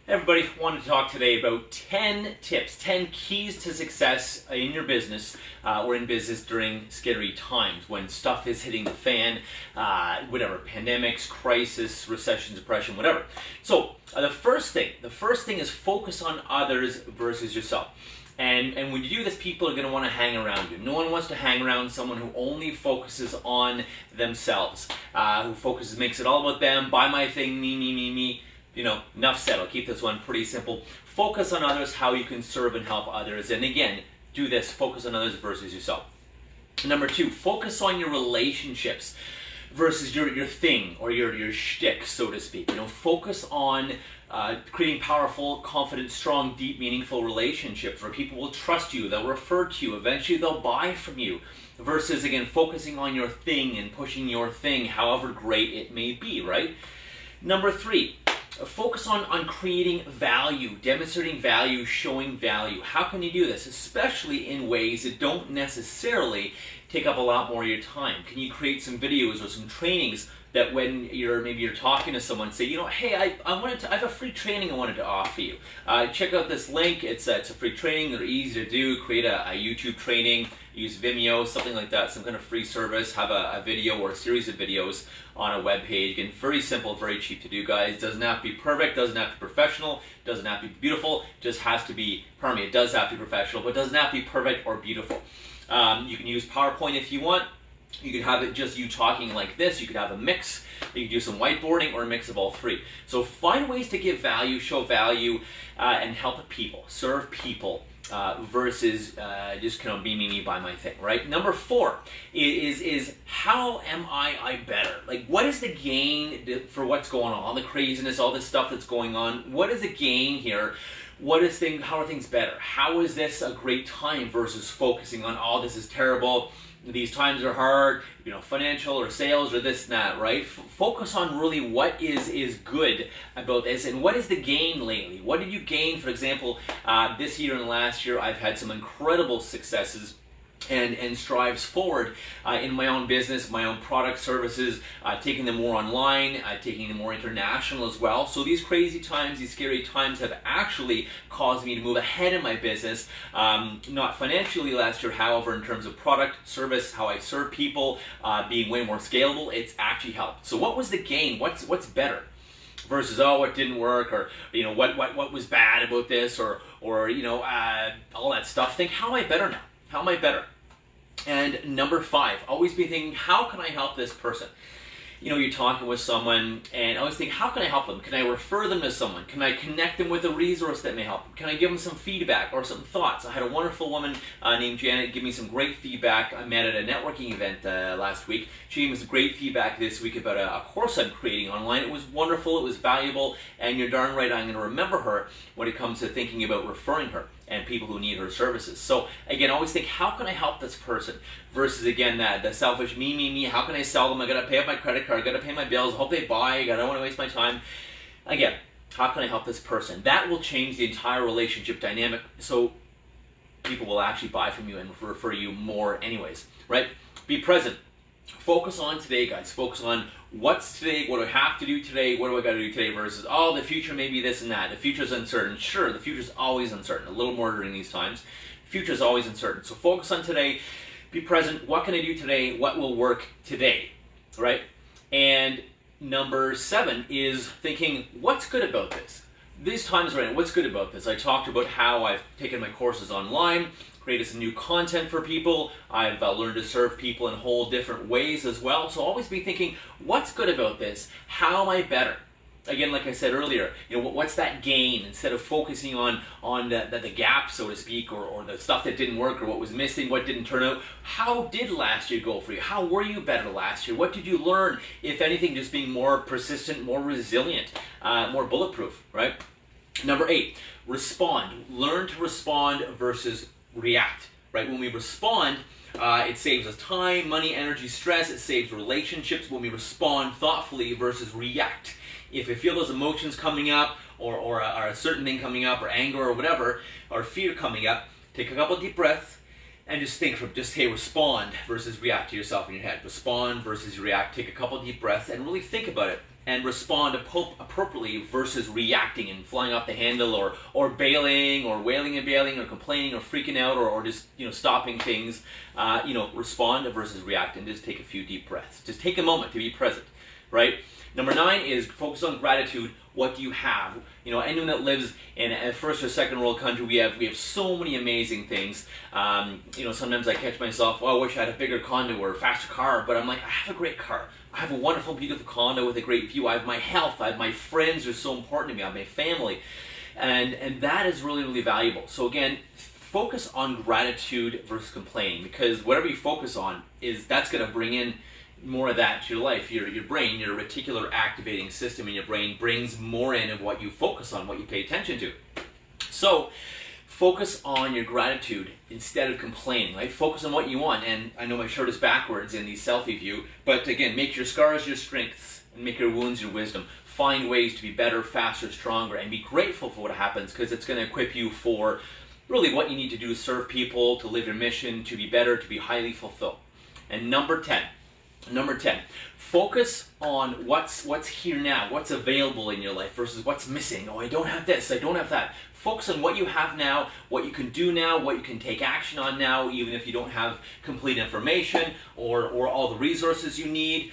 Everybody, wanted to talk today about 10 tips, 10 keys to success in your business or in business during scary times when stuff is hitting the fan, whatever, pandemics, crisis, recession, depression, whatever. So the first thing is focus on others versus yourself. And when you do this, people are going to want to hang around you. No one wants to hang around someone who only focuses on themselves, makes it all about them, buy my thing, me. You know, enough said. I'll keep this one pretty simple. Focus on others, how you can serve and help others. And again, do this, focus on others versus yourself. Number 2, focus on your relationships versus your thing or your shtick, so to speak. You know, focus on creating powerful, confident, strong, deep, meaningful relationships where people will trust you, they'll refer to you, eventually they'll buy from you. Versus, again, focusing on your thing and pushing your thing, however great it may be, right? Number 3, focus on creating value, demonstrating value, showing value. How can you do this? Especially in ways that don't necessarily take up a lot more of your time. Can you create some videos or some trainings that when you're talking to someone, say, you know, hey, I have a free training I wanted to offer you. Check out this link. It's a free training. They're easy to do. Create a YouTube training. Use Vimeo, something like that, some kind of free service. Have a video or a series of videos on a web page. Again, very simple, very cheap to do, guys. Doesn't have to be perfect. Doesn't have to be professional. Doesn't have to be beautiful. Just has to be. Pardon me. It does have to be professional, but doesn't have to be perfect or beautiful. You can use PowerPoint if you want. You could have it just you talking like this. You could have a mix. You could do some whiteboarding or a mix of all three. So find ways to give value, show value, and help people, serve people, versus just kind of be me, buy my thing, right? Number 4 is how am I better? Like, what is the gain for what's going on? All the craziness, all this stuff that's going on. What is the gain here? How are things better? How is this a great time versus focusing on, oh, this is terrible, these times are hard, you know, financial or sales or this and that, right? Focus on really what is good about this and what is the gain lately. What did you gain? For example, this year and last year, I've had some incredible successes and strives forward in my own business, my own product services, taking them more online, taking them more international as well. So these crazy times, these scary times have actually caused me to move ahead in my business, not financially last year, however, in terms of product, service, how I serve people, being way more scalable, it's actually helped. So what was the gain? What's better? Versus, oh, what didn't work, or, you know, what was bad about this, or you know, all that stuff. Think, how am I better now? How am I better? And number 5, always be thinking, how can I help this person? You know, you're talking with someone, and always think, how can I help them? Can I refer them to someone? Can I connect them with a resource that may help them? Can I give them some feedback or some thoughts? I had a wonderful woman named Janet give me some great feedback. I met at a networking event last week. She gave me some great feedback this week about a course I'm creating online. It was wonderful, it was valuable, and you're darn right I'm going to remember her when it comes to thinking about referring her and people who need her services. So again, always think, how can I help this person? Versus, again, the selfish me, how can I sell them? I gotta pay up my credit card, I gotta pay my bills, I hope they buy, I don't wanna waste my time. Again, how can I help this person? That will change the entire relationship dynamic, so people will actually buy from you and refer you more anyways, right? Be present. Focus on today, guys. Focus on what's today, what do I have to do today, what do I got to do today, versus, oh, the future may be this and that. The future's uncertain. Sure, the future's always uncertain, a little more during these times. The future's always uncertain. So focus on today, be present. What can I do today? What will work today, right? And number 7 is thinking, what's good about this? These times right now, what's good about this? I talked about how I've taken my courses online, created some new content for people. I've learned to serve people in whole different ways as well. So always be thinking, what's good about this? How am I better? Again, like I said earlier, you know, what's that gain? Instead of focusing on the gap, so to speak, or the stuff that didn't work, or what was missing, what didn't turn out. How did last year go for you? How were you better last year? What did you learn? If anything, just being more persistent, more resilient, more bulletproof, right? Number 8, respond. Learn to respond versus react, right? When we respond, it saves us time, money, energy, stress. It saves relationships when we respond thoughtfully versus react. If you feel those emotions coming up, or a certain thing coming up, or anger, or whatever, or fear coming up, take a couple deep breaths and just think hey, respond versus react to yourself in your head. Respond versus react. Take a couple deep breaths and really think about it. and respond appropriately versus reacting and flying off the handle or bailing or wailing and bailing or complaining or freaking out or just stopping things. Respond versus react, and just take a few deep breaths. Just take a moment to be present, right? Number 9 is focus on gratitude. What do you have? Anyone that lives in a first or second world country, we have so many amazing things. Sometimes I catch myself, I wish I had a bigger condo or a faster car, but I'm like, I have a great car. I have a wonderful, beautiful condo with a great view. I have my health. I have my friends who are so important to me. I have my family. And that is really, really valuable. So again, focus on gratitude versus complaining, because whatever you focus on that's going to bring in more of that to your life. Your brain, your reticular activating system in your brain brings more in of what you focus on, what you pay attention to. So focus on your gratitude instead of complaining, right? Focus on what you want. And I know my shirt is backwards in the selfie view, but again, make your scars your strengths and make your wounds your wisdom. Find ways to be better, faster, stronger, and be grateful for what happens, because it's going to equip you for really what you need to do to serve people, to live your mission, to be better, to be highly fulfilled. And number 10, focus on what's here now, what's available in your life versus what's missing. I don't have this, I don't have that. Focus on what you have now, what you can do now, what you can take action on now, even if you don't have complete information or all the resources you need.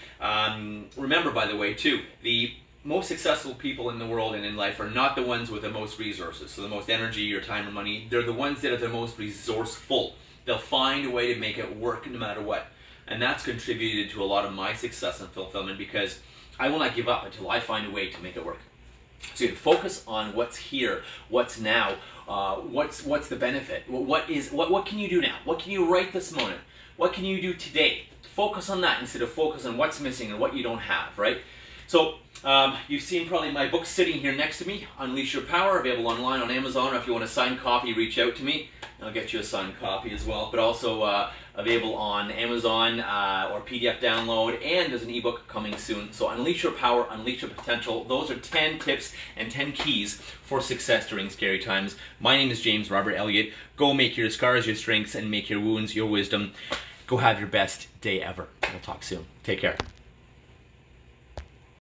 Remember, by the way, too, the most successful people in the world and in life are not the ones with the most resources, so the most energy or time or money. They're the ones that are the most resourceful. They'll find a way to make it work no matter what. And that's contributed to a lot of my success and fulfillment, because I will not give up until I find a way to make it work. So you focus on what's here, what's now, what's the benefit, what can you do now, what can you right this moment, what can you do today. Focus on that instead of focus on what's missing or what you don't have, right? So you've seen probably my book sitting here next to me, Unleash Your Power, available online on Amazon, or if you want a signed copy, reach out to me. I'll get you a signed copy as well, but also available on Amazon or PDF download, and there's an ebook coming soon. So Unleash Your Power, Unleash Your Potential. Those are 10 tips and 10 keys for success during scary times. My name is James Robert Elliott. Go make your scars your strengths and make your wounds your wisdom. Go have your best day ever. We'll talk soon. Take care.